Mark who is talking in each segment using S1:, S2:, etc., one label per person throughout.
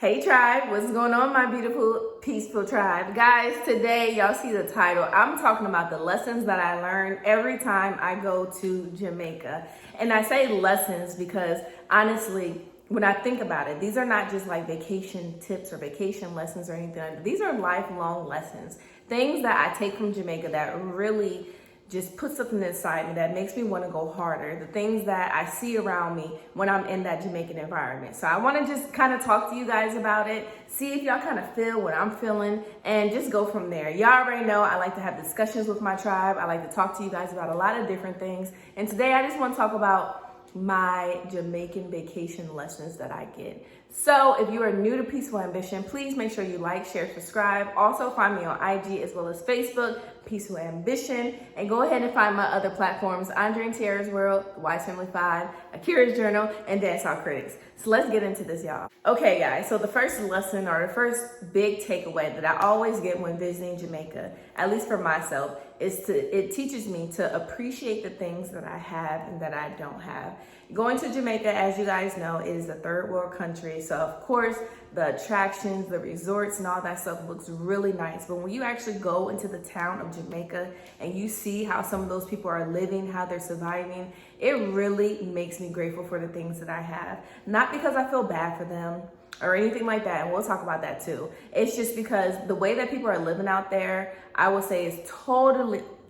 S1: Hey tribe, what's going on, my beautiful, peaceful tribe? Guys, today y'all see the title. I'm talking about the lessons that I learn every time I go to Jamaica. And I say lessons because honestly, when I think about it, these are not just like vacation tips or vacation lessons or anything like that. These are lifelong lessons. Things that I take from Jamaica that really just put something inside me that makes me want to go harder. The things that I see around me when I'm in that Jamaican environment. So I want to just kind of talk to you guys about it, see if y'all kind of feel what I'm feeling, and just go from there. Y'all already know I like to have discussions with my tribe. I like to talk to you guys about a lot of different things. And today I just want to talk about my Jamaican vacation lessons that I get. So if you are new to Peaceful Ambition, please make sure you like, share, subscribe. Also find me on IG as well as Facebook, Peaceful Ambition, and go ahead and find my other platforms, Andre&Tiera World, Wise Family 5, Akira's Journal, and Dancehall Critics. So let's get into this, y'all. Okay, guys, so the first lesson or the first big takeaway that I always get when visiting Jamaica, at least for myself, is it teaches me to appreciate the things that I have and that I don't have. Going to Jamaica, as you guys know, is a third world country. So of course, the attractions, the resorts and all that stuff looks really nice. But when you actually go into the town of Jamaica and you see how some of those people are living, how they're surviving, it really makes me grateful for the things that I have. Not because I feel bad for them or anything like that, and we'll talk about that too. It's just because the way that people are living out there, I would say is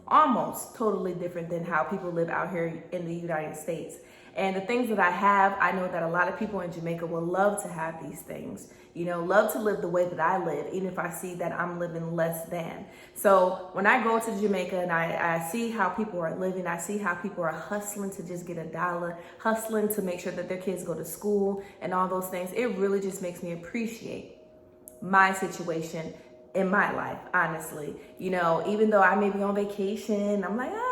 S1: almost totally different than how people live out here in the United States. And the things that I have, I know that a lot of people in Jamaica will love to have these things, you know, love to live the way that I live, even if I see that I'm living less than. So when I go to Jamaica and I see how people are living, I see how people are hustling to just get a dollar, hustling to make sure that their kids go to school and all those things, it really just makes me appreciate my situation in my life, honestly. You know, even though I may be on vacation, I'm like, yeah.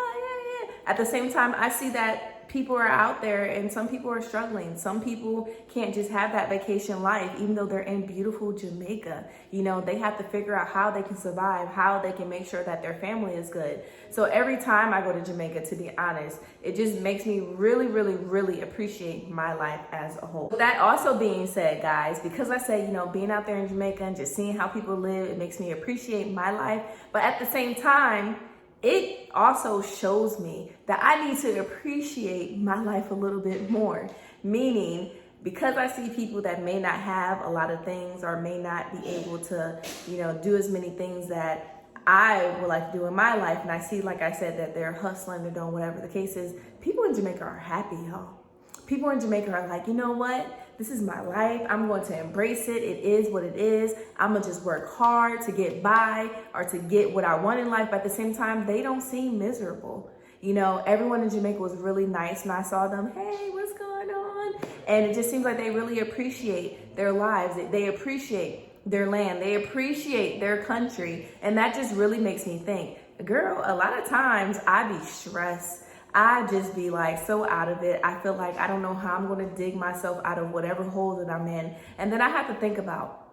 S1: At the same time, I see that people are out there and some people are struggling. Some people can't just have that vacation life, even though they're in beautiful Jamaica. You know, they have to figure out how they can survive, how they can make sure that their family is good. So every time I go to Jamaica, to be honest, it just makes me really appreciate my life as a whole. That also being said, guys, because I say, you know, being out there in Jamaica and just seeing how people live, it makes me appreciate my life. But at the same time, it also shows me that I need to appreciate my life a little bit more. Meaning, because I see people that may not have a lot of things or may not be able to, you know, do as many things that I would like to do in my life. And I see, like I said, that they're hustling, they're doing whatever the case is. People in Jamaica are happy, y'all. People in Jamaica are like, you know what? This is my life. I'm going to embrace it. It is what it is. I'm going to just work hard to get by or to get what I want in life. But at the same time, they don't seem miserable. You know, everyone in Jamaica was really nice and I saw them, hey, what's going on? And it just seems like they really appreciate their lives. They appreciate their land. They appreciate their country. And that just really makes me think, girl, a lot of times I be stressed. I just be like so out of it. I feel like I don't know how I'm going to dig myself out of whatever hole that I'm in. And then I have to think about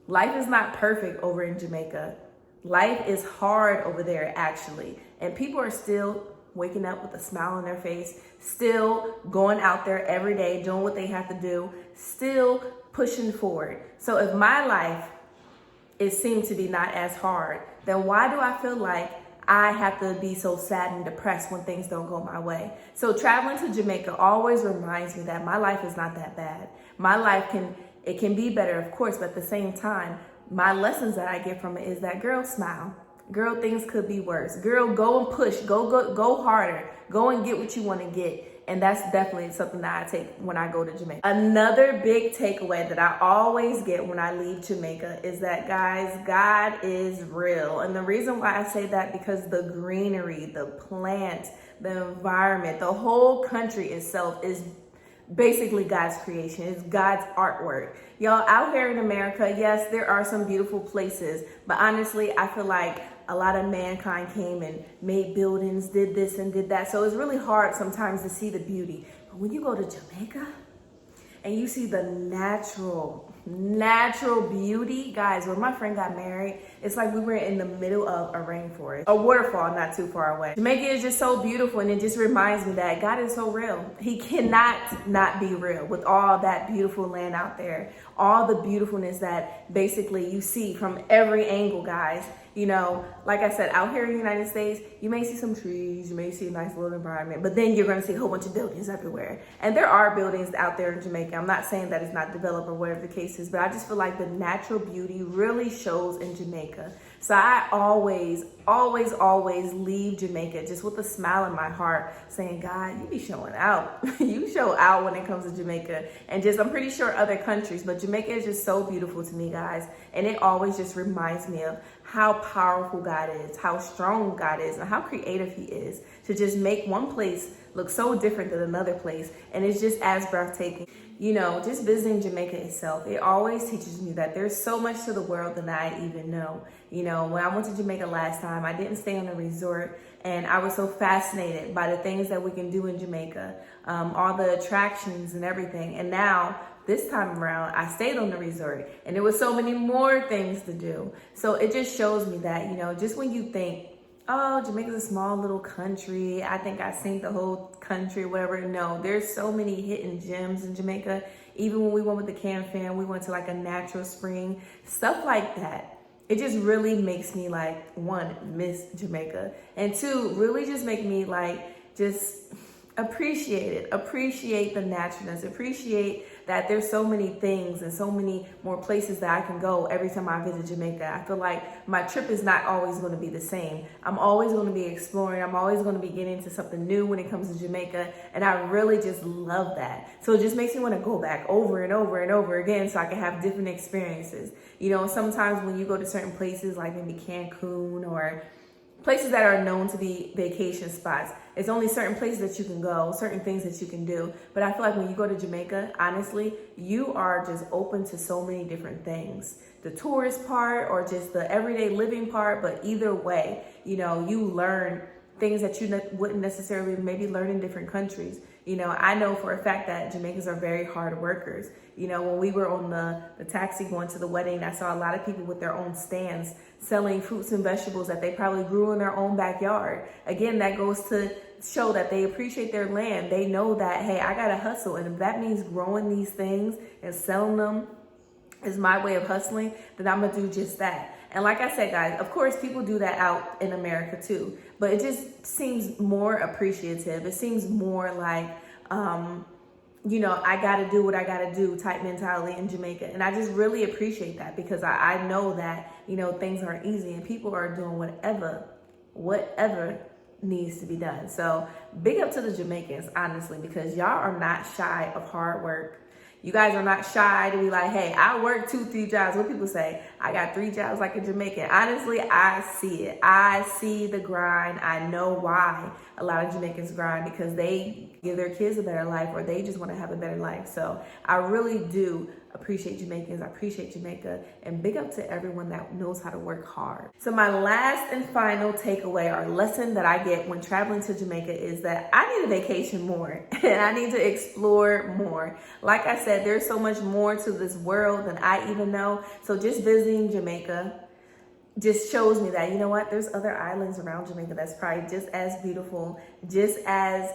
S1: life is not perfect over in Jamaica. Life is hard over there, actually. And people are still waking up with a smile on their face, still going out there every day, doing what they have to do, still pushing forward. So if my life, it seemed to be not as hard, then why do I feel like I have to be so sad and depressed when things don't go my way? So traveling to Jamaica always reminds me that my life is not that bad. My life can be better, of course, but at the same time, my lessons that I get from it is that, girl, smile. Girl, things could be worse. Girl, go and push. Go harder. Go and get what you want to get. And that's definitely something that I take when I go to Jamaica. Another big takeaway that I always get when I leave Jamaica is that, guys, God is real. And the reason why I say that, because the greenery, the plants, the environment, the whole country itself is basically God's creation. It's God's artwork. Y'all, out here in America, yes, there are some beautiful places, but honestly, I feel like a lot of mankind came and made buildings, did this and did that. So it's really hard sometimes to see the beauty. But when you go to Jamaica and you see the natural natural beauty. Guys, when my friend got married, it's like we were in the middle of a rainforest, a waterfall not too far away. Jamaica is just so beautiful, and it just reminds me that God is so real. He cannot not be real with all that beautiful land out there, all the beautifulness that basically you see from every angle, guys. You know, like I said, out here in the United States, you may see some trees, you may see a nice little environment, but then you're going to see a whole bunch of buildings everywhere. And there are buildings out there in Jamaica. I'm not saying that it's not developed or whatever the case is, but I just feel like the natural beauty really shows in Jamaica. So I always leave Jamaica just with a smile in my heart saying, God, you be showing out. You show out when it comes to Jamaica, and just, I'm pretty sure other countries, but Jamaica is just so beautiful to me, guys. And it always just reminds me of how powerful God is, how strong God is, and how creative he is to just make one place look so different than another place. And it's just as breathtaking. You know, just visiting Jamaica itself, it always teaches me that there's so much to the world than I even know. You know, when I went to Jamaica last time, I didn't stay on a resort, and I was so fascinated by the things that we can do in Jamaica, all the attractions and everything. And now, this time around, I stayed on the resort, and there was so many more things to do. So it just shows me that, you know, just when you think, oh, Jamaica's a small little country, I think I seen the whole country, whatever. No, there's so many hidden gems in Jamaica. Even when we went with the Cam fam, we went to like a natural spring, stuff like that. It just really makes me like, one, miss Jamaica, and two, really just make me like, just appreciate it, appreciate the naturalness, appreciate that there's so many things and so many more places that I can go every time I visit Jamaica. I feel like my trip is not always going to be the same. I'm always going to be exploring. I'm always going to be getting into something new when it comes to Jamaica, and I really just love that. So it just makes me want to go back over and over and over again so I can have different experiences. You know, sometimes when you go to certain places like maybe Cancun or places that are known to be vacation spots, it's only certain places that you can go, certain things that you can do. But I feel like when you go to Jamaica, honestly, you are just open to so many different things. The tourist part or just the everyday living part, but either way, you know, you learn things that you wouldn't necessarily maybe learn in different countries. You know, I know for a fact that Jamaicans are very hard workers. You know, when we were on the taxi going to the wedding, I saw a lot of people with their own stands selling fruits and vegetables that they probably grew in their own backyard. Again, that goes to show that they appreciate their land. They know that, hey, I gotta hustle. And if that means growing these things and selling them is my way of hustling, then I'm gonna do just that. And like I said, guys, of course, people do that out in America too, but it just seems more appreciative. It seems more like, you know, I got to do what I got to do type mentality in Jamaica. And I just really appreciate that because I know that, you know, things aren't easy and people are doing whatever needs to be done. So big up to the Jamaicans, honestly, because y'all are not shy of hard work. You guys are not shy to be like, hey, I work 2-3 jobs. What people say, I got 3 jobs like a Jamaican. Honestly, I see it. I see the grind. I know why a lot of Jamaicans grind, because they give their kids a better life or they just want to have a better life. So I really do appreciate Jamaicans. I appreciate Jamaica, and big up to everyone that knows how to work hard. So my last and final takeaway or lesson that I get when traveling to Jamaica is that I need a vacation more and I need to explore more. Like I said, there's so much more to this world than I even know. So just visiting Jamaica just shows me that, you know what, there's other islands around Jamaica that's probably just as beautiful, just as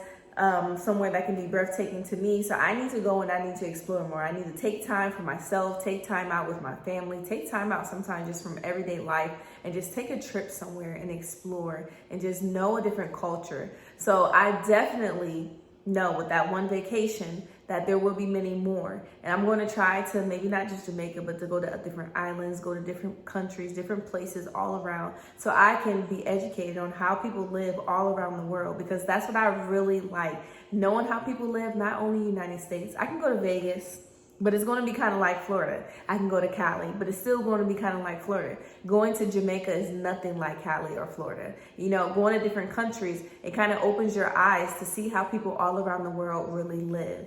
S1: somewhere that can be breathtaking to me. So I need to go and I need to explore more. I need to take time for myself, take time out with my family, take time out sometimes just from everyday life and just take a trip somewhere and explore and just know a different culture. So I definitely know with that one vacation that there will be many more. And I'm going to try to maybe not just Jamaica, but to go to different islands, go to different countries, different places all around, so I can be educated on how people live all around the world, because that's what I really like, knowing how people live, not only in the United States. I can go to Vegas, but it's going to be kind of like Florida. I can go to Cali, but it's still going to be kind of like Florida. Going to Jamaica is nothing like Cali or Florida. You know, going to different countries, it kind of opens your eyes to see how people all around the world really live.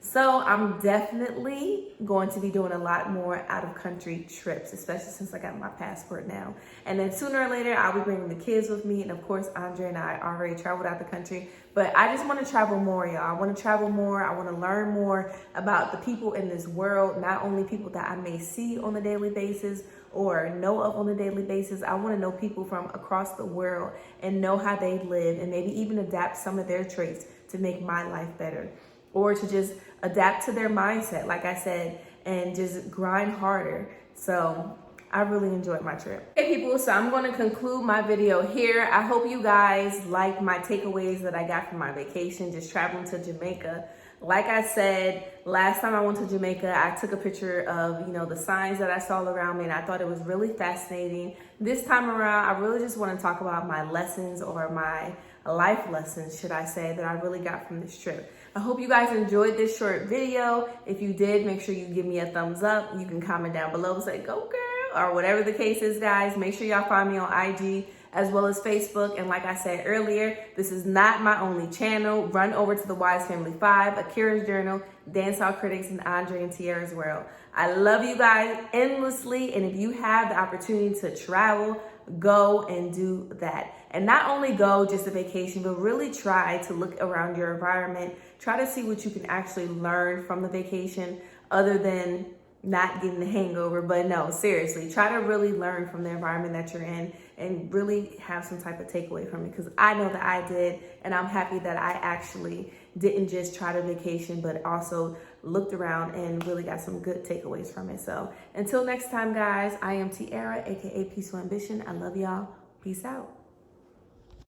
S1: So I'm definitely going to be doing a lot more out of country trips, especially since I got my passport now. And then sooner or later, I'll be bringing the kids with me. And of course, Andre and I already traveled out the country, but I just want to travel more, y'all. I want to travel more. I want to learn more about the people in this world, not only people that I may see on a daily basis or know of on a daily basis. I want to know people from across the world and know how they live and maybe even adapt some of their traits to make my life better, or to just adapt to their mindset, like I said, and just grind harder. So I really enjoyed my trip. Hey people, so I'm going to conclude my video here. I hope you guys like my takeaways that I got from my vacation, just traveling to Jamaica. Like I said, last time I went to Jamaica, I took a picture of, the signs that I saw around me, and I thought it was really fascinating. This time around, I really just want to talk about my lessons, or my life lessons, should I say, that I really got from this trip. I hope you guys enjoyed this short video. If you did, make sure you give me a thumbs up. You can comment down below and say, go girl, or whatever the case is, guys. Make sure y'all find me on IG as well as Facebook. And like I said earlier, this is not my only channel. Run over to the Wise Family 5, Akira's Journal, Dancehall Critics, and Andre&Tiera World. I love you guys endlessly. And if you have the opportunity to travel, go and do that. And not only go just a vacation, but really try to look around your environment. Try to see what you can actually learn from the vacation other than not getting the hangover. But no, seriously, try to really learn from the environment that you're in and really have some type of takeaway from it, because I know that I did, and I'm happy that I actually didn't just try to vacation, but also looked around and really got some good takeaways from it. So until next time, guys, I am Tiara, aka Peaceful Ambition. I love y'all. Peace out.